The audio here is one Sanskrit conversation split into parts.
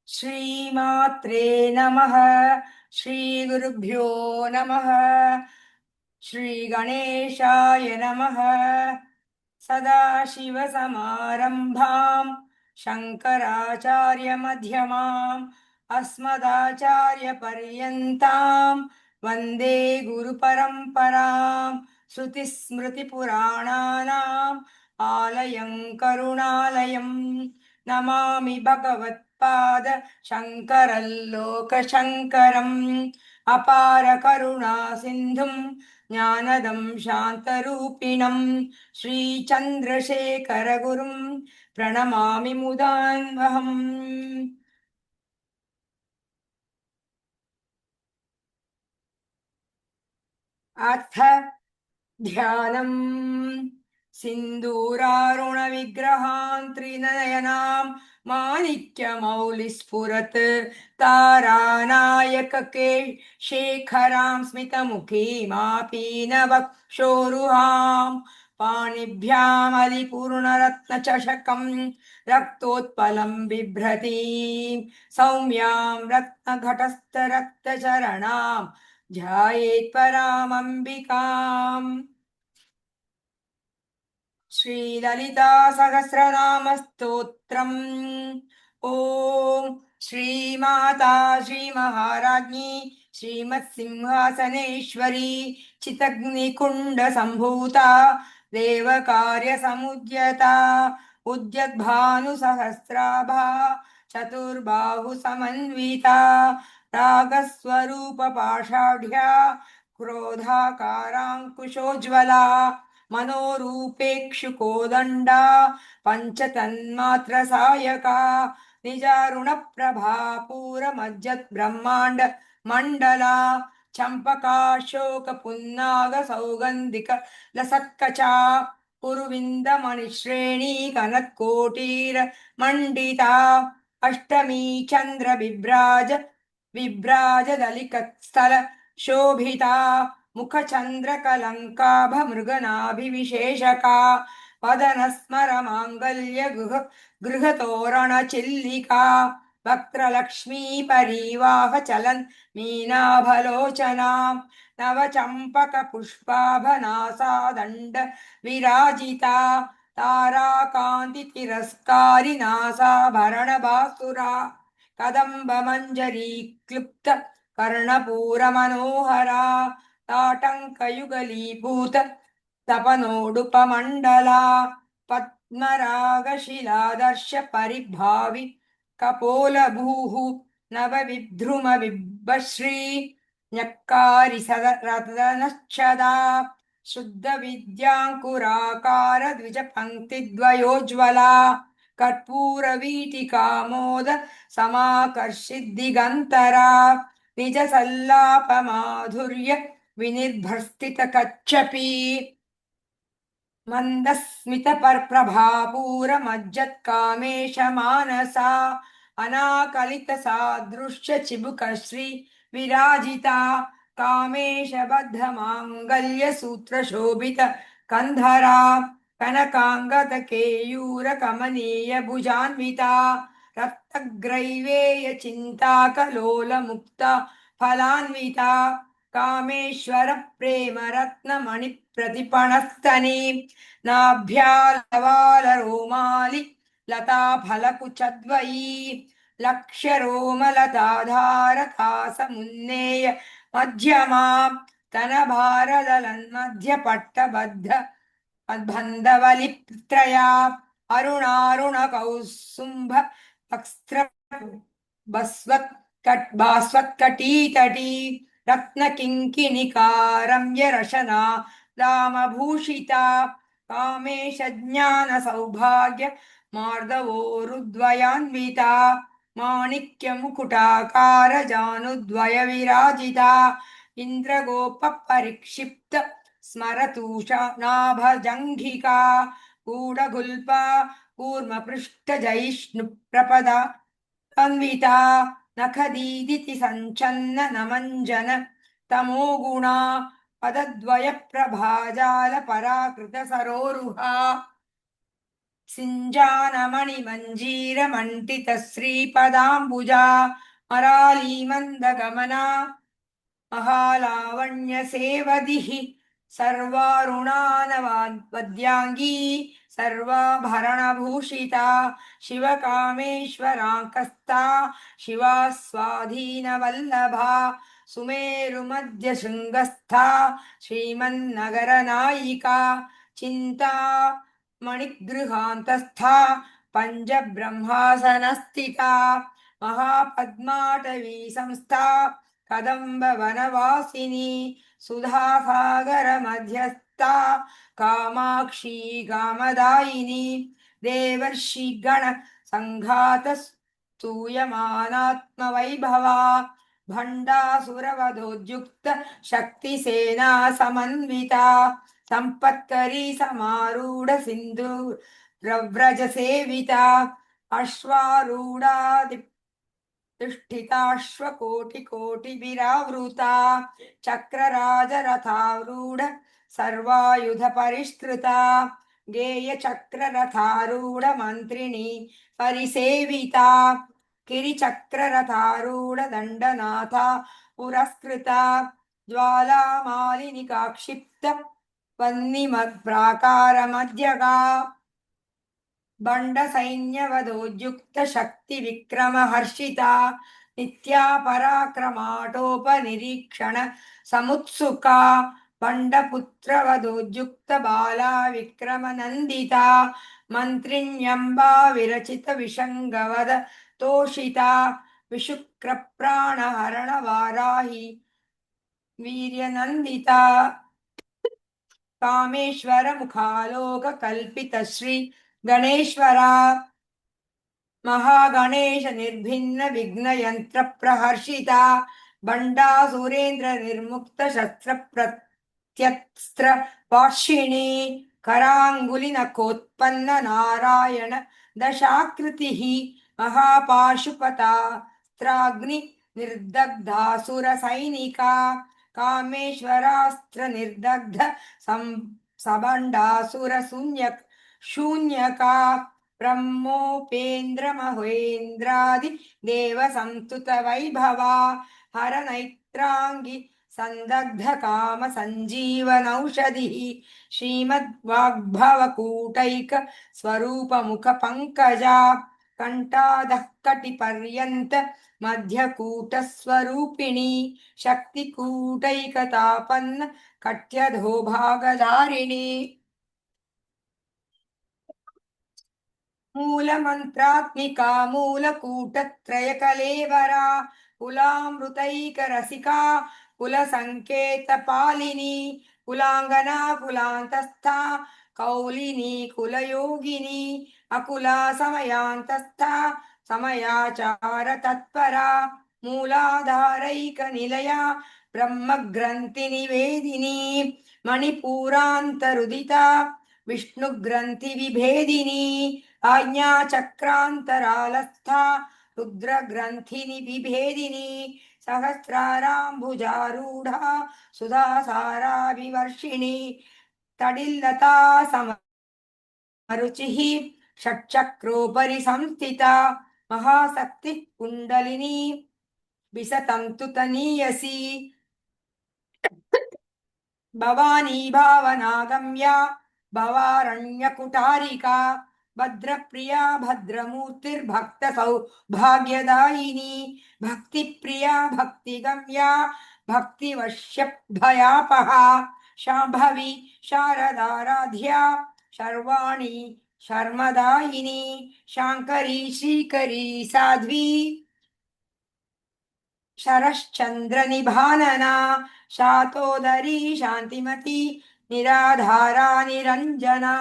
श्रीमात्रे नमः। श्रीगुरुभ्यो नमः। श्रीगणेशाय नमः। सदाशिवसमारम्भाम् शङ्कराचार्यमध्यमाम् अस्मदाचार्यपर्यन्ताम् वन्दे गुरुपरम्पराम्। श्रुतिस्मृतिपुराणानाम् आलयं करुणालयम् नमामि भगवत्पाद शङ्करल्लोकशङ्करम्। अपार करुणा सिन्धुम् ज्ञानदं शान्तरूपिणम् श्रीचन्द्रशेखरगुरुं प्रणमामि मुदान्वहम्। अथ ध्यानम् सिन्दूरारुणविग्रहान् त्रिनयनाम् माणिक्यमौलिस्फुरत् तारानायकके शेखरां स्मितमुखीमापीनवक्षोरुहाम् पाणिभ्यामलिपूर्णरत्नचषकम् रक्तोत्पलं बिभ्रतीम् सौम्यां रत्नघटस्थरक्तचरणाम् ध्यायेत् परामम्बिकाम्। श्रीललिता सहस्रनामस्तोत्रम्। ॐ श्रीमाता श्रीमहाराज्ञी श्रीमत्सिंहासनेश्वरी चितग्निकुण्डसम्भूता देवकार्यसमुद्यता उद्यद्भानुसहस्राभा चतुर्बाहुसमन्विता रागस्वरूपपाषाढ्या क्रोधाकाराङ्कुशोज्ज्वला मनोरूपेक्षुकोदण्डा पञ्चतन्मात्रसायका निजारुणप्रभा पूरमज्जत् मण्डला चम्पकाशोकपुन्नाग सौगन्धिक लसत्कचा कुरुविन्दमणिश्रेणी कनत्कोटीरमण्डिता अष्टमी चन्द्रविभ्राज शोभिता मुखचन्द्रकलङ्काभमृगनाभिविशेषका वदनस्मरमाङ्गल्य गृहतोरणचिल्लिका वक्त्रलक्ष्मी परीवाह चलन् मीनाभलोचना नवचम्पकपुष्पाभनासादण्ड विराजिता ताराकान्तितिरस्कारि नासाभरणभासुरा कदम्बमञ्जरी क्लुप्त कर्णपूरमनोहरा ताटङ्कयुगलीभूत तपनोडुपमण्डला पद्मरागशिलादर्श परिभावि कपोलभूः नवविद्रुमबिम्बश्री न्यक्कारि सदरत्नच्छदा शुद्धविद्याङ्कुराकार द्विजपङ्क्तिद्वयोज्ज्वला कर्पूरवीटिकामोद समाकर्षिद्दिगन्तरा निजसल्लापमाधुर्य विनिर्भर्स्थितकच्छपी मन्दस्मितप्रभापूरमज्जत्कामेशमानसा अनाकलितसादृश्यचिबुकश्री विराजिता कामेशबद्धमाङ्गल्यसूत्रशोभित कन्धरा कनकाङ्गदकेयूरकमनीयभुजान्विता रक्तग्रैवेयचिन्ताकलोलमुक्ता फलान्विता कामेश्वर प्रेमरत्नमणिप्रतिपणस्तनी नाभ्यालवालरोमालि लता फलकुचद्वयी लक्ष्यरोमलताधारकासमुन्नेय मध्यमा स्तनभारदलन्मध्यपट्टबद्ध मद्बन्धवलित्रया अरुणारुणकौसुम्भ वक्स्त्र भास्वत्कटीतटी रत्नकिङ्किणिकारम्यरशना दामभूषिता कामेशज्ञानसौभाग्य मार्दवोरुद्वयान्विता माणिक्यमुकुटाकार जानुद्वय विराजिता इन्द्रगोपपरिक्षिप्त स्मरतूषा नाभजङ्घिका गूढगुल्पा कूर्मपृष्ठजयिष्णुप्रपदा अन्विता नखदीदिति सञ्चन्न नमञ्जन तमोगुणा पदद्वयप्रभाजाल पराकृत सरोरुहा सिञ्जानमणिमञ्जीरमण्डितश्रीपदाम्बुजा मरालीमन्दगमना महालावण्यसेवदिः सर्वारुणानवद्याङ्गी सर्वाभरणभूषिता शिवकामेश्वराङ्कस्ता शिवा स्वाधीनवल्लभा सुमेरुमध्यशृङ्गस्था श्रीमन्नगरनायिका चिन्ता मणिगृहान्तस्था पञ्चब्रह्मासनस्थिता महापद्माटवी संस्था कदम्ब वनवासिनी सुधासागर मध्यस्था कामाक्षी कामदायिनी देवर्षि गण संघात स्तूयमानात्मवैभवा भण्डासुरवधोद्युक्त शक्तिसेना समन्विता संपत्करी समारूढ सिन्धु रव्रज सेविता अश्वारूढादि तिष्ठिताश्वकोटिकोटिभिरावृता चक्रराजरथारूढ सर्वायुध परिष्कृता गेयचक्ररथारूढ मन्त्रिणी परिसेविता गिरिचक्ररथारूढ दण्डनाथा पुरस्कृता ज्वालामालिनिका क्षिप्त वह्निमद्प्राकारमध्यगा बण्डसैन्यवधोद्युक्त शक्तिविक्रमहर्षिता नित्या पराक्रमाटोपनिरीक्षण समुत्सुका बण्डपुत्रवधोद्युक्त बाला विक्रमनन्दिता मन्त्रिण्यम्बा विरचित विषङ्गवद तोषिता विशुक्रप्राणहरणवाराहि वीर्यनन्दिता कामेश्वर मुखालोक कल्पित श्री गणेश्वरा महागणेश निर्भिन्न विघ्न यंत्र प्रहर्षिता बंडा सुरेंद्र निर्मुक्त शस्त्र प्रत्यस्त्र वार्षिणी करांगुलि नखोत्पन्न नारायण दशाकृति महापाशुपतास्त्राग्नि निर्दग्धासुर सैनिका कामेश्वरास्त्र निर्दग्ध सबंडासुर शून्यका ब्रह्मोपेन्द्र महेन्द्रादि देव संस्तुत वैभवा हर नैत्रांगी संदग्ध काम संजीवनौषधि श्रीमद्वाग्भव कूटैक स्वरूप मुख पंकजा कंठादः कटिपर्यंत मध्यकूट स्वरूपिणी शक्तिकूटैकतापन्न कट्यधो भागधारिणी मूलमन्त्रात्मिका मूलकूटत्रयकलेवरा कुलामृतैकरसिका कुलसङ्केतपालिनी कुलाङ्गना कुलान्तस्था कौलिनी कुलयोगिनी अकुला समयान्तस्था समयाचार तत्परा मूलाधारैकनिलया ब्रह्मग्रन्थिनिवेदिनी मणिपूरान्तरुदिता विष्णुग्रन्थिविभेदिनी आज्ञाचक्रान्तरालस्था रुद्रग्रन्थिनि विभेदिनी सहस्राराम्बुजारूढा सुधासाराभिवर्षिणी तडिल्लता समरुचिः षट्चक्रोपरि संस्थिता महाशक्तिः कुण्डलिनी विसतन्तुतनीयसी भवानी भावनागम्या भवारण्यकुटारिका भद्रप्रिया भद्रमूर्तिर्भक्त सौभाग्यदायिनी भक्तिप्रिया भक्तिगम्या भक्तिवश्यभयापहा शाम्भवी शारदाराध्या शर्वाणी शर्मदायिनी शाङ्करी श्रीकरी साध्वी शरश्चन्द्रनिभानना शातोदरी शान्तिमती निराधारा निरञ्जना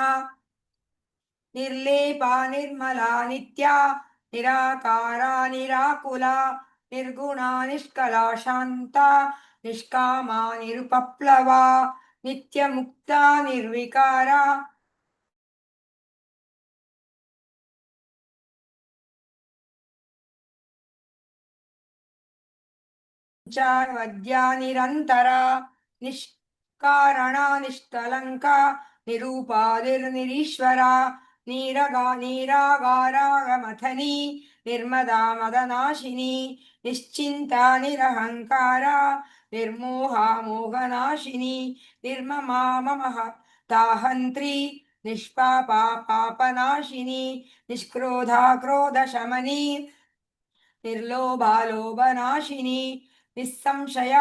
निर्लेपा निर्मला नित्या निराकारा निराकुला निर्गुणा निष्कला शान्ता निष्कामा निरुपप्लवा नित्यमुक्ता निर्विकारा वद्या निरन्तरा निष्कारणा निष्कलङ्का निरूपादिर्निरीश्वरा ನೀರಾಗಾರಾಗಮಥನಿ ನಿರ್ಮದಾ ಮದನಾಶಿನಿ ನಿಶ್ಚಿಂತಾ ನಿರಹಂಕಾರ ನಿರ್ಮೋಹ ಮೋಹನಾಶಿನಿ ನಿರ್ಮಮಾ ಮಮಃ ತಾಹಂತ್ರಿ ನಿಷ್ಪಾಪಾ ಪಾಪನಾಶಿನಿ ನಿಷ್ಕ್ರೋಧಾ ಕ್ರೋಧ ಶಮನಿ ನಿರ್ಲೋಭಾ ಲೋಭನಾಶಿನಿ ನಿಸ್ಸಂಶಯ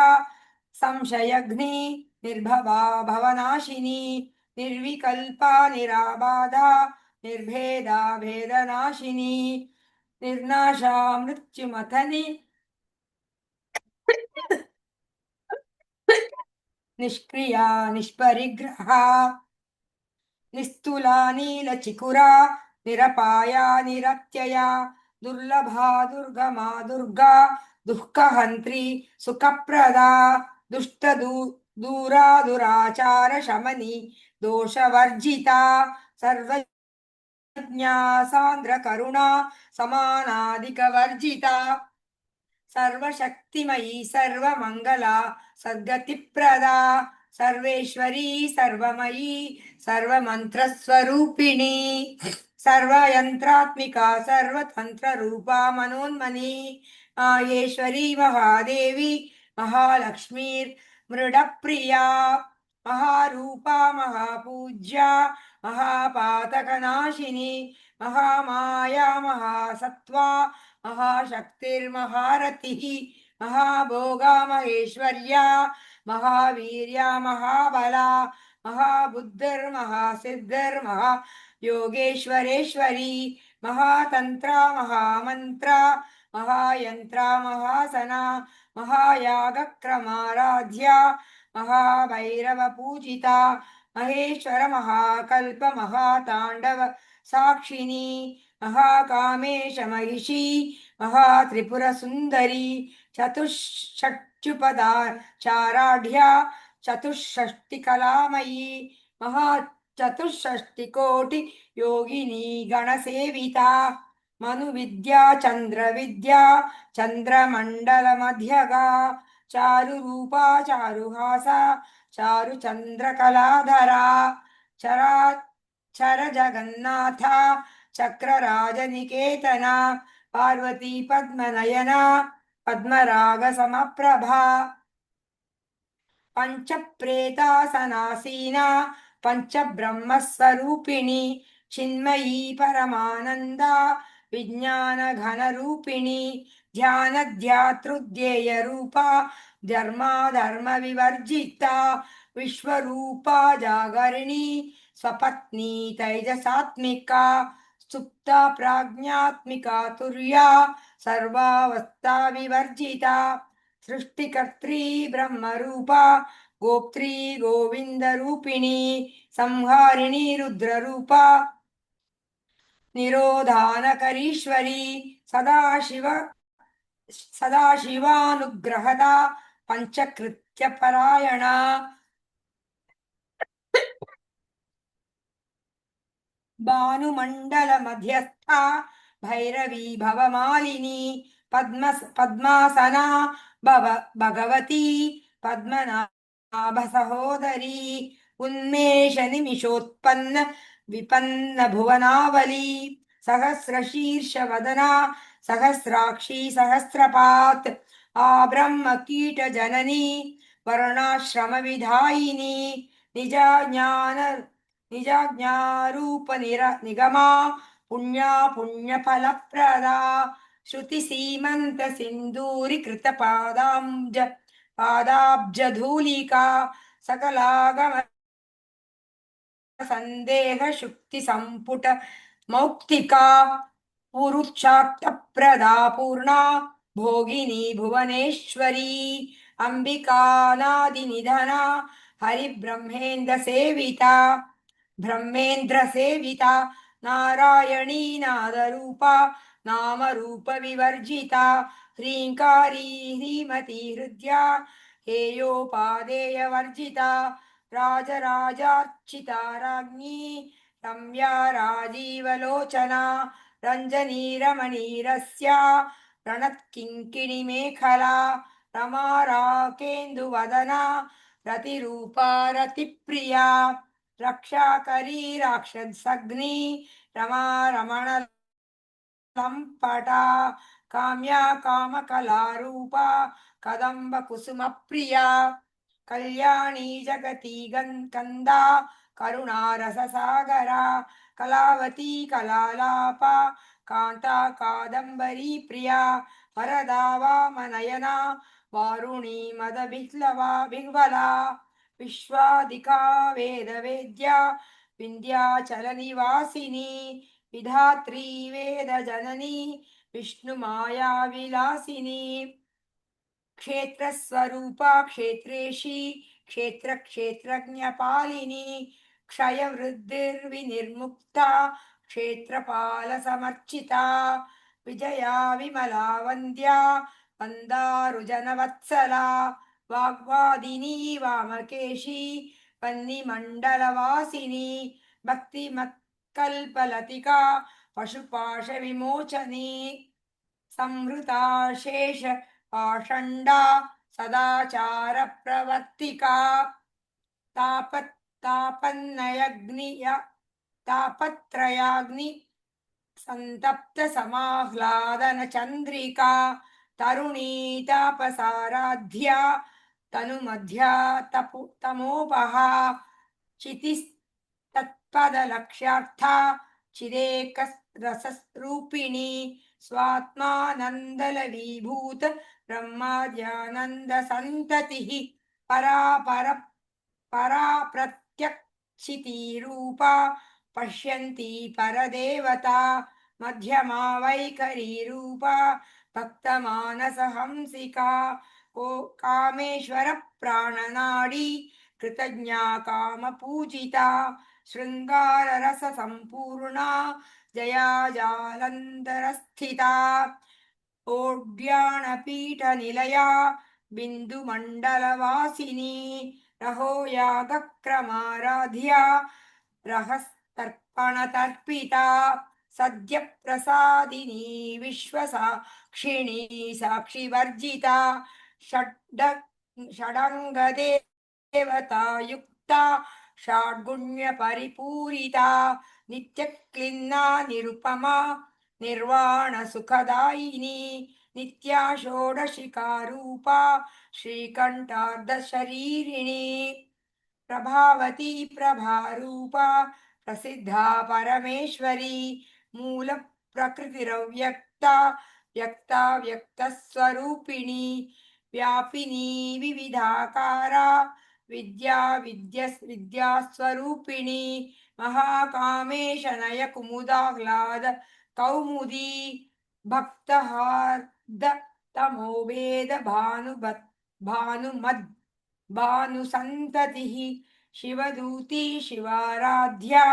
ಸಂಶಯಗ್ನಿ ನಿರ್ಭವಾ ಭವನಾಶಿನಿ ನಿರ್ವಿಕಲ್ಪ ನಿರಾಬಾಧ ನಿರ್ಭೇದ ಭೇದನಾಶಿನಿ ನಿರ್ನಾಶ ಮೃತ್ಯುಮಥನಿ ನಿಷ್ಕ್ರಿಯ ನಿಷ್ಪರಿಗ್ರಹ ನಿಸ್ತುಲಾ ನೀಲಚಿಕುರಾ ನಿರಪಾಯ ನಿರತ್ಯಯ ದುರ್ಲಭಾ ದುರ್ಗಮಾ ದುರ್ಗಾ ದುಃಖಹಂತ್ರಿ ಸುಖಪ್ರದಾ ದುಷ್ಟ ದೂರಾ ದುರಾಚಾರ ಶಮನಿ ದೋಷವರ್ಜಿತ ಸರ್ವಜ್ಞಾ ಸಾಂದ್ರ ಕರುಣಾ ಸಮಾನಾಧಿಕ ವರ್ಜಿತ ಸರ್ವಶಕ್ತಿಮಯಿ ಸರ್ವಮಂಗಲ ಸದ್ಗತಿಪ್ರದಾ ಸರ್ವೇಶ್ವರಿ ಸರ್ವಮಯಿ ಸರ್ವಮಂತ್ರಸ್ವರೂಪಿಣಿ ಸರ್ವಯಂತ್ರಾತ್ಮಿಕ ಸರ್ವತಂತ್ರರೂಪ ಮನೋನ್ಮನಿ ಮಾಹೇಶ್ವರಿ ಮಹಾದೇವಿ ಮಹಾಲಕ್ಷ್ಮೀರ್ ಮೃಡಪ್ರಿಯಾ ಮಹಾರೂಪ ಮಹಾಪೂಜ್ಯ ಮಹಾಪಾತಕನಾಶಿನಿ ಮಹಾಮಾಯಾ ಮಹಾಸತ್ವ महाशक्तिर्महारथिः महाभोगा महेश्वर्या महावीर्या महाबला महाबुद्धिर्महासिद्धिर्महा योगेश्वरेश्वरी महातंत्रा महामंत्रा महायंत्रा महासना महायागक्रमाराध्या महाभैरव पूजिता महेश्वर महाकल्प महातांडव साक्षिणी महाकामेश महिषी महात्रिपुरसुन्दरी चतुष्षट्युपदाचाराढ्या चतुष्षष्टिकलामयी महाचतुष्षष्टिकोटि योगिनी गणसेविता मनुविद्या चन्द्रविद्या चन्द्रमण्डलमध्यगा चारुरूपा चारुहासा चारुचन्द्रकलाधरा चर जगन्नाथा चक्रराजनिकेतना पार्वती पद्मनयना पद्मराग समप्रभा पंचप्रेतासनासीना पंचब्रह्मस्वरूपिणी चिन्मयी परमानंदा विज्ञान घनरूपिणी ध्यानध्यातृध्येय रूपा धर्म विवर्जिता विश्वरूपा जागरिणी स्वपत्नी तैजसात्मिका सुप्ता प्राज्ञात्मिका तुर्या सर्वावस्था विवर्जिता सृष्टिकर्त्री ब्रह्मरूपा गोप्त्री गोविंदरूपिणी संहारिणी रुद्ररूपा निरोधानकरीश्वरी सदाशिवानुग्रहदा पंचकृत्यपरायणा भानुमंडल मध्यस्था भैरवी भवमालिनी पद्मासना भगवती पद्मनाभ सहोदरी उन्मेष निमिषोत्पन्न विपन्न भुवनावली सहस्रशीर्ष वदना सहस्राक्षी सहस्रपात् आब्रह्म कीट जननी वर्णाश्रम विधायिनी निजाज्ञारूप निगमा पुण्या पुण्यफलप्रदा श्रुति सीमंत सिंदूरी कृत पादाब्जधूलिका सकलागम संदेह शुक्ति संपुट मौक्तिका पुरुषाक्त प्रदा पूर्णा भोगिनी भुवनेश्वरी अंबिकानादि निधना ब्रह्मेन्द्र सेविता नारायणी नादरूपा नाम रूप विवर्जिता ह्रींकारी ह्रीमती हृद्या हेयोपादेय वर्जिता राजराजार्चिता राज्ञी रम्या राजीवलोचना रंजनी रमणीरस्या रणत्किङ्किणी मेखला रमा राकेन्दुवदना रतिरूपा रतिप्रिया रक्षाकरी राक्षसग्नि रमा रमण लंपटा काम्या कामकलारूपा कदम्ब कुसुम प्रिया कल्याणी जगती कंदा करुणा रससागरा कलावती कलालापा कांता कादंबरी प्रिया वरदा वामनयना वारुणी मदबिह्लवा बिह्वला विश्वादिका वेदवेद्या विन्ध्याचलनिवासिनी विधात्री वेदजननी विष्णुमाया विलासिनी क्षेत्रस्वरूपा क्षेत्रेशी क्षेत्रक्षेत्रज्ञपालिनी क्षयवृद्धिर्विनिर्मुक्ता क्षेत्रपालसमर्चिता विजया विमला वन्द्या वन्दारुजनवत्सला वाग्वादिनी वामकेशी वह्निमण्डलवासिनी भक्तिमत्कल्पलतिका पशुपाशविमोचनी संहृता शेष पाषण्डा सदाचार प्रवर्तिका तापत्रयाग्नि संतप्त समाह्लादन चंद्रिका तरुणी तापसाराध्या तनुमध्या तमोपहा चितिस्तत्पदलक्ष्यार्था चिदेक रसरूपिणी स्वात्मानन्दलवीभूत ब्रह्माद्यानन्द सन्ततिः परा प्रत्यक्षितिरूपा पश्यन्ती परदेवता मध्यमा वैखरीरूपा भक्तमानसहंसिका कामेश्वर प्राणनाडी कृतज्ञा कामपूजिता शृङ्गाररससम्पूर्णा जया जालन्धरस्थिता ओड्याणपीठनिलया बिन्दुमण्डलवासिनी रहो यागक्रमाराध्या रहस्तर्पणतर्पिता सद्यप्रसादिनी विश्वसाक्षिणी साक्षिवर्जिता षडङ्गदेवतायुक्ता षड्गुण्यपरिपूरिता नित्यक्लिन्ना निरुपमा निर्वाणसुखदायिनी नित्या षोडशिकारूपा श्रीकण्ठार्धशरीरिणी प्रभावती प्रभारूपा प्रसिद्धा परमेश्वरी मूलप्रकृतिरव्यक्ता व्यक्ता व्यक्तस्वरूपिणी व्यापिनी विविधाकारा विद्यास्वरूपिणी महाकामेशनय कुमुदाह्लाद कौमुदी भक्तहार्द तमोभेद भानुमद भानुसन्ततिः शिवदूती शिवाराध्या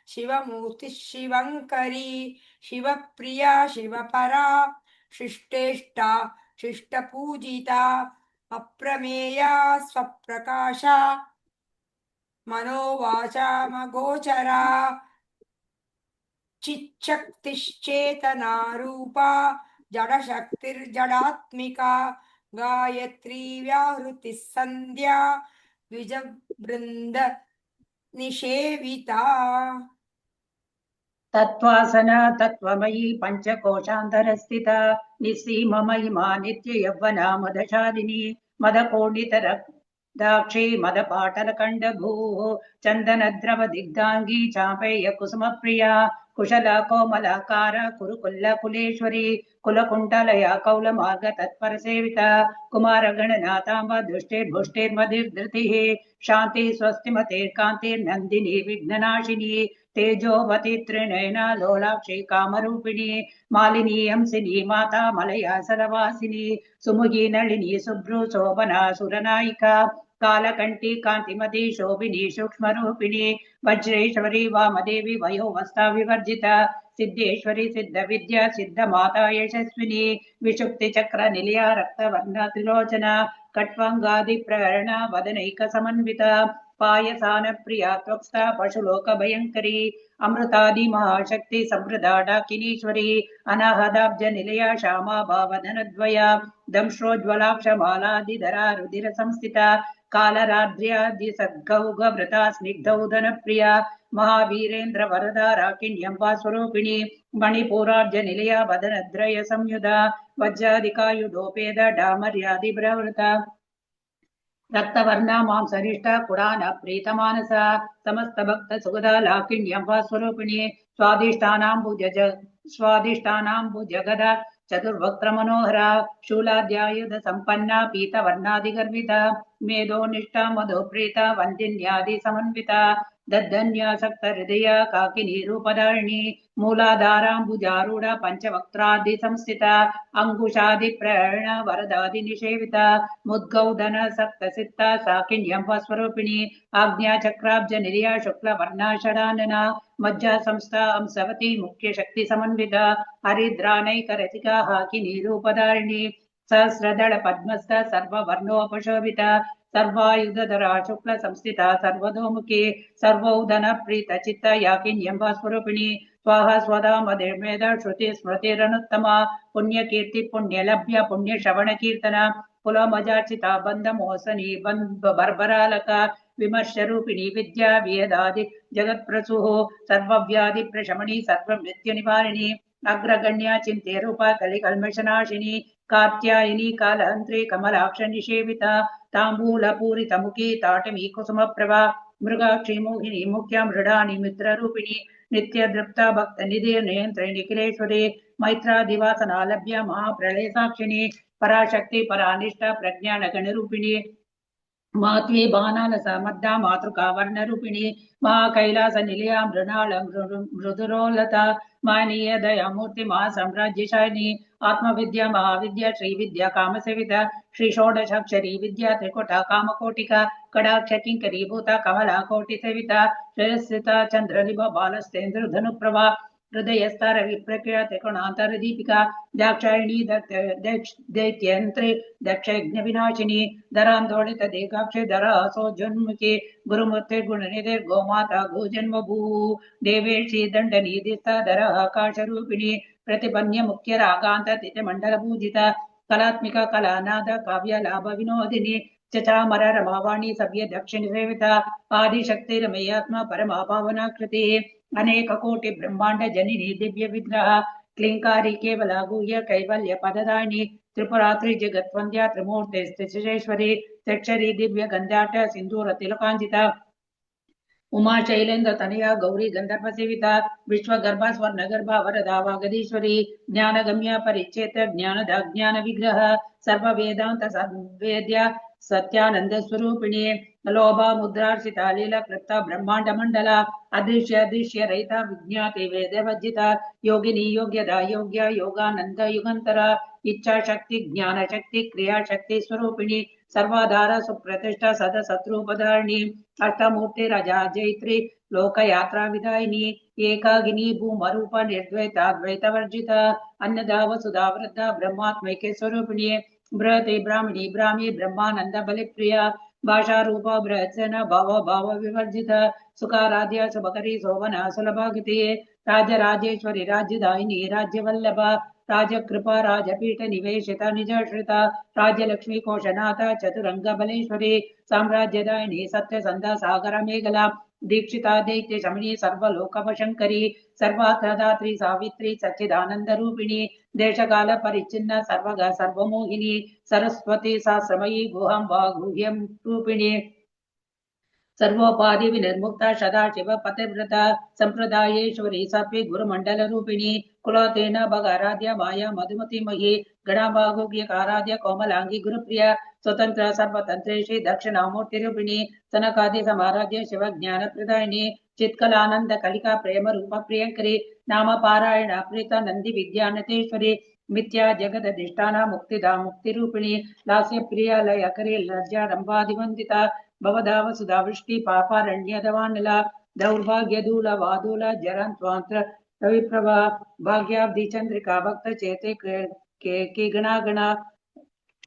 शिवमूर्ति शिवङ्करी शिवप्रिया शिवपरा शिष्टेष्टा शिष्टपूजिता अप्रमेया स्वप्रकाशा मनोवाचामगोचरा चिच्छक्तिश्चेतनारूपा जडशक्तिर्जडात्मिका गायत्री व्याहृतिः सन्ध्या द्विजवृन्द निषेविता तत्त्वासना तत्त्वमयी पञ्चकोशान्तरस्थिता निःसीममहिमा नित्ययौवना मदशालिनी मदकोटितर दाक्षी मदपाटलकण्डभूः चन्दनद्रवदिग्धाङ्गी चापेय कुसुमप्रिया कुशला कोमलाकार कुरुकुल्लकुलेश्वरी कुलकुण्डलया कौलमार्ग तत्परसेविता कुमारगणनाथाम्ब दृष्टिर्भुष्टिर्मधिर्धृतिः शान्ति स्वस्तिमतेर्कान्तिर्नन्दिनी विघ्ननाशिनी तेजोवती त्रिनयना लोलाक्षी कामरूपिणी मालिनी हंसिनी माता मलया सरवासिनी सुमुखी नलिनी शुभ्रू शोभना सुरनायिका कालकंठी कांतिमती शोभिनी सूक्ष्मरूपिणी वज्रेश्वरी वामदेवी वयोवस्था विवर्जिता सिद्धेश्वरी सिद्ध विद्या सिद्ध माता यशस्विनी विषुप्ति चक्र निलया रक्तवर्णा त्रिलोचना कट्वांगादि प्रेरणा वदनैक समन्विता पायसान प्रिया त्वक्ता पशुलोक भयंकरी अमृतादि महाशक्ति समृद्धा डाकिनीश्वरी अनाहदाब्ज निलया श्यामा भावधनद्वया दंश्रोज्ज्वलाक्ष मालादिधरा रुधिर संस्थिता कालराद्र्यादि सद्गौगवृता स्निग्धौदनप्रिया महावीरेन्द्र वरदा राकिण्यम्बा स्वरूपिणी मणिपूरार्ज निलया वदनद्रय संयुधा वज्रादिकायुधोपेद डामर्यादिप्रवृता रक्तवर्णा मां सरिष्ठा कुडान प्रीतमानसा समस्त भक्त सुगदा लाकिण्यम्बा स्वरूपिणी स्वादिष्टानाम्बुजगदा चतुर्वक्त्र मनोहरा शूलाद्यायुध संपन्ना पीतवर्णादिगर्विता मेधोनिष्ठा मधुप्रीता वन्दिन्यादि समन्विता दद्धन्यासक्त हृदया काकिनी रूपधारिणी मूलाधाराम्बुजारूढ पञ्चवक्त्रादि संस्थिता अङ्कुशादिप्रेण वरदादि निषेविता मुद्गौदन सप्तसित्ता साकिन्यम्ब स्वरूपिणी आज्ञाचक्राब्ज निर्या शुक्लवर्णा षडानना मज्जा संस्था अंसवती मुख्य शक्ति समन्विता हरिद्रानैकरसिका हाकिनी रूपधारिणी सहस्रदल पद्मस्थ सर्ववर्णोपशोभिता सर्वायुधधरा शुक्ल संस्थिता सर्वतोमुखी सर्वौदन प्रीत चित्त याकिन्यम्ब स्वरूपिणी स्वाहा स्वदा मदिर्मेद श्रुति स्मृतिरनुत्तमा पुण्यकीर्ति पुण्यलभ्य पुण्यश्रवण कीर्तना कुलमजार्चिता बन्ध मोसनी बर्बरालका विमर्शरूपिणी विद्या वेदादि जगत्प्रसूः सर्वव्याधि प्रशमनी सर्वमृत्यु निवारिणी अग्रगण्या चिन्ते रूपा कलिकल्मषनाशिनी कात्यायनी कालहन्त्री कमलाक्ष निषेविता ताम्बूलपूरितमुखी ताटमी कुसुमप्रभा मृगाक्षी मोहिनी मुख्या मृडानि मित्ररूपिणी नित्यदृप्ता भक्त निधि नियन्त्रिणी निखिलेश्वरी मैत्रादिवासना लभ्य महाप्रलय साक्षिणी पराशक्ति परानिष्ठा प्रज्ञान गणरूपिणी मात्वे बाणालसा मद्दा मातृका वर्णरूपिणी महाकैलास निलया मृणाल मृदुरोलता मानीय दयामूर्ति महासाम्राज्यशालिनी आत्मविद्या महाविद्या श्रीविद्या कामसेविता श्री षोडशाक्षरी विद्या त्रिकुटा कामकोटिका कडाक्ष किङ्करी भूता कमला कोटिसेविता श्रेयस्थिता चन्द्रनिभ बालस्तेन्द्रधनुप्रभा हृदयस्तर विप्रक्रिया त्रिकोणान्तरदीपिका दाक्षायणी दैत्ययन्त्रे दक्षयज्ञविनाशिनी धरान्दोलित देकाक्षे धरासोजन्मुखी गुरुमूर्ति गुणनिधे गोमाता गोजन्मभू देवेशी दण्डनिधिस्ता धर आकाशरूपिणी प्रतिपन्य मुख्य रागान्त तिथिमण्डलपूजिता कलात्मिका कलानाद काव्य लाभ विनोदिनी चचामर रमावाणी सभ्य दक्षिण सेविता आदिशक्तिरमयात्मा परमा पावनाकृतिः अनेक कोटि ब्रह्मांड जननी दिव्य विग्रह क्लिंकारी केवला गुह्य कैवल्य पददायिनी त्रिपुरात्रि जगत्वन्द्या त्रिमूर्ते स्थितिश्वरी त्रिक्षरी दिव्य गंधाट सिंदूर तिलकांजिता उमा शैलेन्द्र तनया गौरी गंधर्व सेविता विश्वगर्भा स्वर्णगर्भा वरदा वागदीश्वरी ज्ञानगम्य परिचेत ज्ञानदा ज्ञान विग्रह सर्व वेदांत संवेद्या सत्यानंद स्वरूपिणी लोभा मुद्रार्चिता लीला कृता ब्रह्मांड मंडला अदृश्य रहिता विज्ञाते वेदवज्जिता योगिनी योग्यदा योग्य योगानंद युगंतर इच्छा शक्ति ज्ञान शक्ति क्रिया शक्ति स्वरूपिणी सर्वाधार सुप्रतिष्ठा सद शत्रुपधारिणी अष्टमूर्ति रजा जैत्री लोकयात्रा विदायिनी एकागिनी भूमरूप निर्द्वैताद्वैत वर्जिता अन्नदा वसुधा वृद्धा ब्रह्मात्मैक्य स्वरूपिणी बृहते ब्राह्मणी ब्राह्मी ब्रह्मानंद बलिप्रिया भाषा रूपा बृहत्सन भव भाव विवर्जिता सुखाराध्या शुभकरी शोभना सुलभागति राजराजेश्वरी राज्यदायिनी राज्यवल्लभा राजकृपा राजपीठ निवेशिता निजश्रिता राज्यलक्ष्मी कोशनाथा चतुरंग बलेश्वरी साम्राज्यदायिनी सत्यसंधा सागर मेघला दीक्षिता दैत्य शमनी सर्वलोकवशंकरी सर्वात्रदात्री सावित्री सच्चिदानंद रूपिणी देशकाल परिच्छिन्न सर्वग सर्वमोहिनी सरस्वती सहस्रमयी गुहं वागुह्यं रूपिणी सर्वोपाधि विनिर्मुक्ता सदाशिव पतिव्रता संप्रदायेश्वरी सत्वे गुरुमंडल रूपिणी कुलतेन भगाराध्य माया मधुमती मही गणाभागोग्यकाराध्य कोमलांगी गुरुप्रिया स्वतंत्र सर्वतंत्रे श्री दक्षिणामूर्ति रूपिणी सनकादि समाराध्य शिव ज्ञान प्रदायिनी चित्कलानंद कलिका प्रेम रूप प्रियंकरी नाम पारायण प्रीता नंदी विद्यानतेश्वरी मिथ्या जगदधिष्ठाना मुक्तिदा मुक्ति रूपिणी लास्य प्रिया लय करे लज्जा रंभादिवंदिता भवदाव सुधावृष्टि पापारण्यदवानला दौर्भाग्य दूल वादूल जरंत्वांत्र रविप्रभा भाग्याब्धि चंद्रिका भक्त चेते के गणा गणा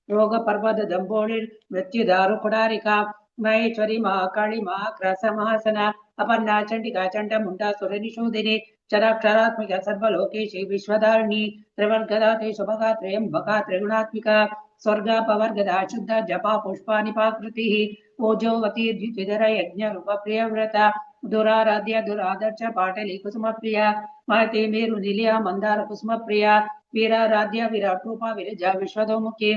रोग पर्वत दंभोळिर मृत्युदारु कुडारिका महेश्वरी महाकाली महाक्रस महासना अपर्णा चंडिका चंड मुंडा सुरनिशोधिनी चराक्षरात्मिका सर्वलोकेशी विश्वधारिणी त्रिवर्गदा शुभगा त्र्यंबका त्रिगुणात्मिका स्वर्गापवर्गदा शुद्ध जपा पुष्पा निपाकृतिः ओजोवती द्विधर यज्ञ रूप प्रियव्रत दुराराध्य दुरादर्श पाटली कुसुम प्रिया महती मेरु निलिया मंदार कुसुम प्रिया वीराराध्य विराट रूपा विरजा विश्वदोमुखी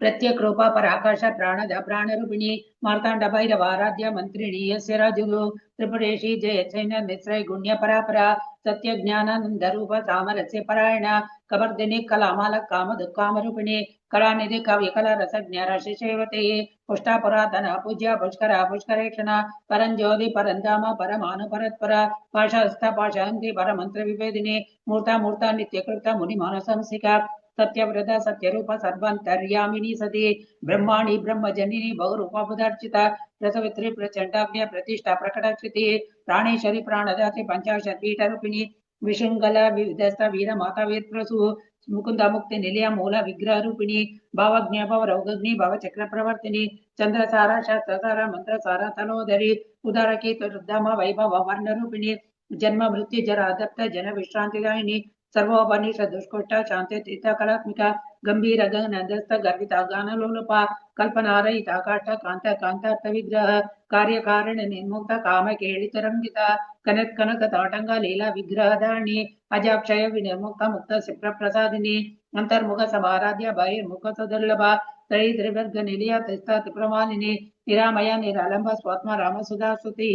प्रत्यक रूपा पराकाश प्राणद प्राणरूपिणी मार्तांड भैरवाराध्य मंत्रिणी यस्य राजुलु त्रिपुरेशी जय चैन निश्रय गुण्य परापरा सत्य ज्ञानानंद रूप सामरस्य परायण कवर्दिनी कलामाल काम दुक्काम रूपिणी कलानिधि कवि कला रसज्ञ रसि सेवते पुष्टा पुरातन पूज्य पुष्कर पुष्करेक्षण परंज्योति परंधाम परमानु परत्पर पाशहस्त पाशहन्ति परमंत्र विभेदिनी मूर्ता मूर्ता नित्यकृत मुनि मानसंसिका सत्यव्रत सत्यरूप सर्वान्तर्यामिनी सती ब्रह्माणि ब्रह्मजननी बहुरूपबुधर्चिता रसवित्री प्रचंडाभ्य प्रतिष्ठा प्रकटकृति प्राणेश्वरी प्राणदाति पंचाशत् पीठरूपिणी विशृंखल विविधस्थ वीर माता वेत्रसु मुकुंद मुक्ति निलय मूल विग्रह रूपिणी भावज्ञ भवरौगग्नि भवचक्र प्रवर्तिनी चंद्रसारा शास्त्रसारा मंत्रसारा तनोदरी उदारकी रुद्रम वैभव वर्ण रूपिणी जन्म मृत्यु जरा दत्त जन विश्रांतिदायिनी सर्वोपनिषद दुष्कोष्ठ शांति तीर्थ कलात्मिका गंभीर गगनदस्त गर्भिता गानलोलुपा कल्पनारहिता काष्ठ कांत कांतार्थ विग्रह कार्यकारण निर्मुक्त काम केळितरंगिता कनक कनक ताटंग लीला विग्रह धारणी अजाक्षय विनिर्मुक्त मुक्त सिप्र प्रसादिनी अंतर्मुख समाराध्य बहिर्मुख सदुर्लभ त्रयी त्रिवर्ग निलय तिस्ता त्रिप्रमालिनी निरामय निरालंब स्वात्मा राम सुधा स्तुति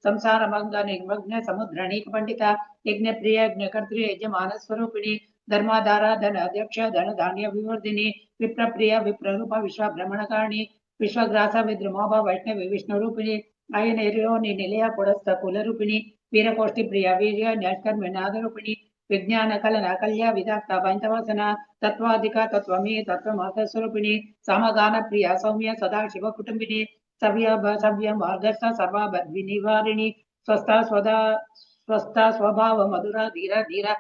संसार मंग निर्मग्न समुद्रणीक पंडिता यज्ञ प्रिय यज्ञकर्त्री यजमान स्वरूपिणी धर्माधारा धन अध्यक्ष धन धान्य विवर्धिनी विप्र प्रिय विप्ररूप विश्व भ्रमणकारिणी विश्वग्रास विद्रुमोभ वैष्णवी विष्णु रूपिणी अयनेरियो निलय पुरस्थ कुल रूपिणी वीरकोष्ठी प्रिय वीर्य न्याष्कर्म नाद रूपिणी विज्ञान कलना कल्या विधाता पंचवसना तत्वाधिका तत्वमी तत्वमात स्वरूपिणी समगान प्रिय सौम्य सदा शिव कुटुंबिनी सव्य मार्गस्थ सर्वाभद्वि निवारिणी स्वस्था स्वदा स्वस्था स्वभाव मधुरा धीरा धीरा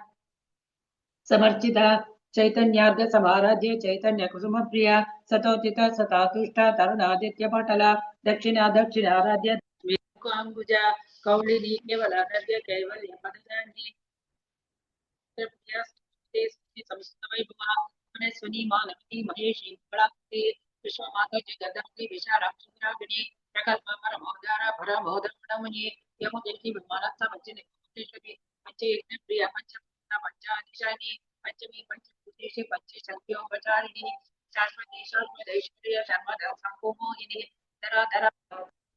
समर्चिता चैतन्यार्घ समाराध्य चैतन्य कुसुम प्रिया सतोचित सतातुष्टा तरुणादित्य पटला दक्षिणा दक्षिणाराध्य अंबुजा कौलिनी केवल नद्य कैवल्य पदजानी स्वनी मानवती महेशी बलाक्ति विश्वमाता जगदम्बि विशालाक्षिरागिनी प्रकल्प परमोदारा परमोदरमणि यमुदेवी विमानस्थ पंचनिकुटेश्वरी पंचयज्ञ प्रिय पंचभूता पंचाधिशानी पंचमी पंचभूतेषु पंचशक्त्योपचारिणी शाश्वती शाश्वतैश्वर्य शर्मदा संभोमोहिनी धराधरा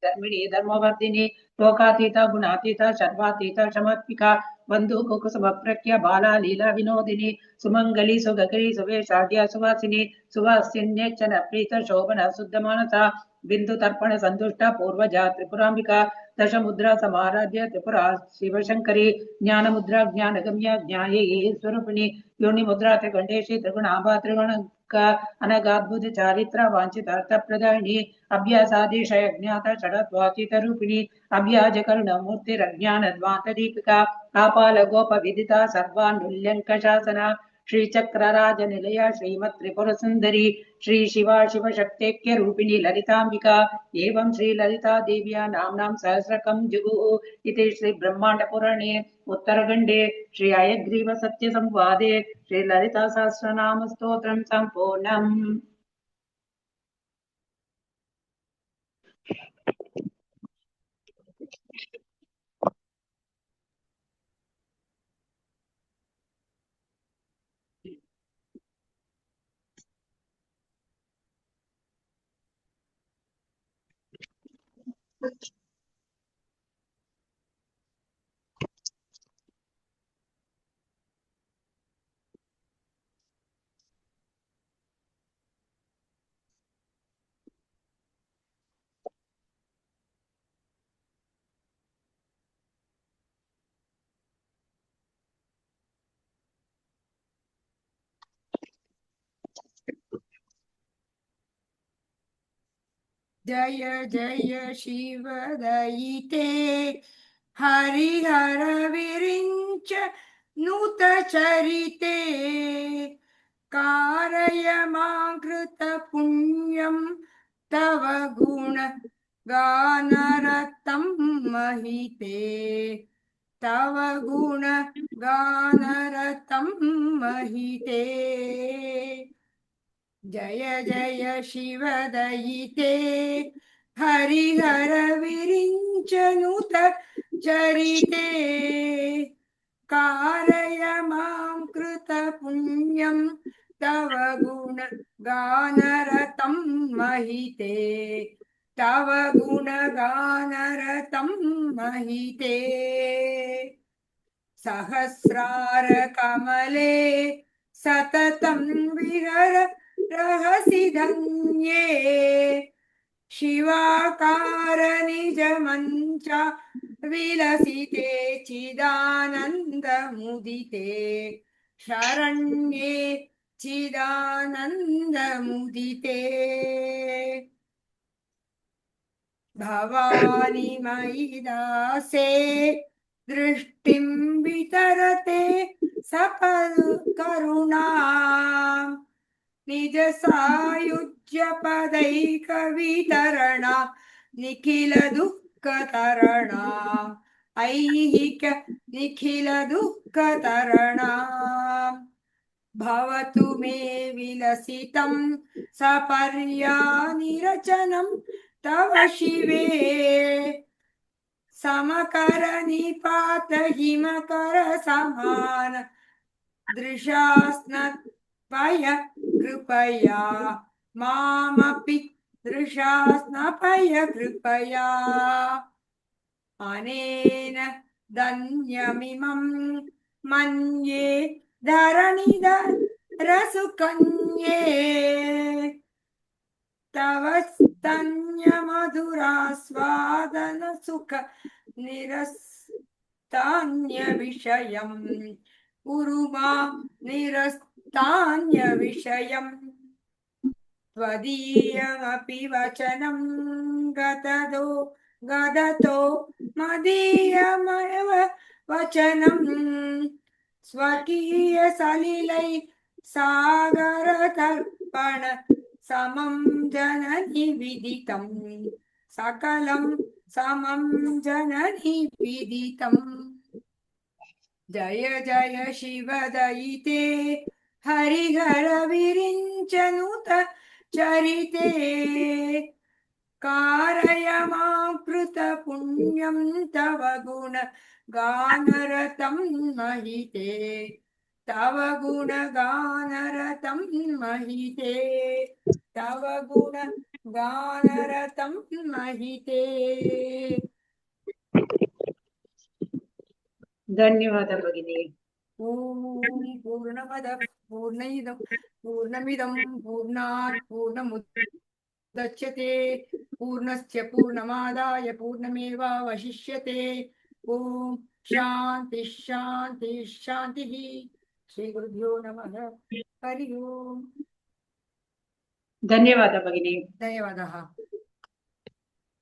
धर्मिणी धर्मवर्धिनी लोकातीत गुणातीत सर्वातीत शमात्मिका बंधु कुकुसुमप्रख्य बाला लीला विनोदिनी सुमंगली सुगकरी सुवेशाढ्य सुवासिनी सुवासिन्यच्चन प्रीत शोभन शुद्ध मानसा बिंदु तर्पण संतुष्ट पूर्वजा त्रिपुरांबिका दश मुद्रा समाराध्य त्रिपुरा शिवशंकरी ज्ञान मुद्रा ज्ञान गम्य ज्ञाये स्वरूपिणी योनि मुद्रा त्रिगंडेशी त्रिगुणाभा त्रिगुण अनगाद्भुत चारित्र वांछित अर्थ प्रदायिनी अभ्यासादिशय ज्ञात षडत्वाचित रूपिणी अभ्याज करुण मूर्तिरज्ञान द्वांत दीपिका आपाल गोप विदिता सर्वानुल्यंक शासना श्री चक्रराज निलया श्रीमत् त्रिपुर सुंदरी श्री शिवा शिव शक्तेक्य रूपिणी ललितांबिका एवं श्री ललिता देव्या नाम्नां सहस्रकं जुगुः इति श्री ब्रह्मांड पुराणे उत्तरखंडे श्री हयग्रीव सत्य संवादे श्री ललिता सहस्रनाम स्तोत्रं संपूर्णम्। जय जय शिव दयिते हरिहर विरिञ्च नूत चरिते कारय माकृत पुण्यं तव गुण गानरतं महिते तव गुण गानरतं महिते जय जय शिव दयिते हरिहर विरिञ्चनुत चरिते कारय मां कृतपुण्यं तव गुणगानरतं महिते तव गुणगानरतं महिते सहस्रारकमले सततं विहर रहसि धन्ये शिवाकार निजमञ्चा विलसिते चिदानन्दमुदिते शरण्ये चिदानन्दमुदिते भवानि मयि दासे दृष्टिं वितरते सकरुणा निज सायुज्य पदैकवितरणा निखिल दुःखतरणा ऐहिक निखिल दुःखतरणा भवतु मे विलसितं सपर्यानिरचनं तव शिवे समकर निपात हिमकर समान दृशास्नपय कृपया मामपि दृशास्नपय कृपया अनेन धन्यमिमं मन्ये धरणिधरसुकन्ये तव स्तन्यमधुरास्वादन सुख निरस्तान्यविषयम् कुरु मां निरस्तान्यविषयम् त्वदीयमपि वचनं गदतो मदीयमेव वचनं स्वकीयसलिलै सागरतर्पण समं जननि विदितं सकलं समं जननि विदितम् जय जय शिवदयिते हरिहर विरिञ्चनुत चरिते कारय मां कृतपुण्यं तव गुणगानरतं महिते तव गुणगानरतं महिते तव गुणगानरतं महिते ಧನ್ಯವಾದ ಭಗಿನಿ. ಓಂ ಪೂರ್ಣಮದಃ ಪೂರ್ಣಮಿದಂ ಪೂರ್ಣಾತ್ ಪೂರ್ಣಮುದಚ್ಯತೆ ಪೂರ್ಣಸ್ಯ ಪೂರ್ಣಮಾದಾಯ ಪೂರ್ಣಮೇವಾವಶಿಷ್ಯತೆ ಓಂ ಶಾಂತಿ ಶಾಂತಿ ಶಾಂತಿ ಶ್ರೀ ಗುರುಭ್ಯೋ ನಮಃ ಹರಿ ಓಂ ಧನ್ಯವಾದ ಭಗಿನಿ. ಧನ್ಯವಾದः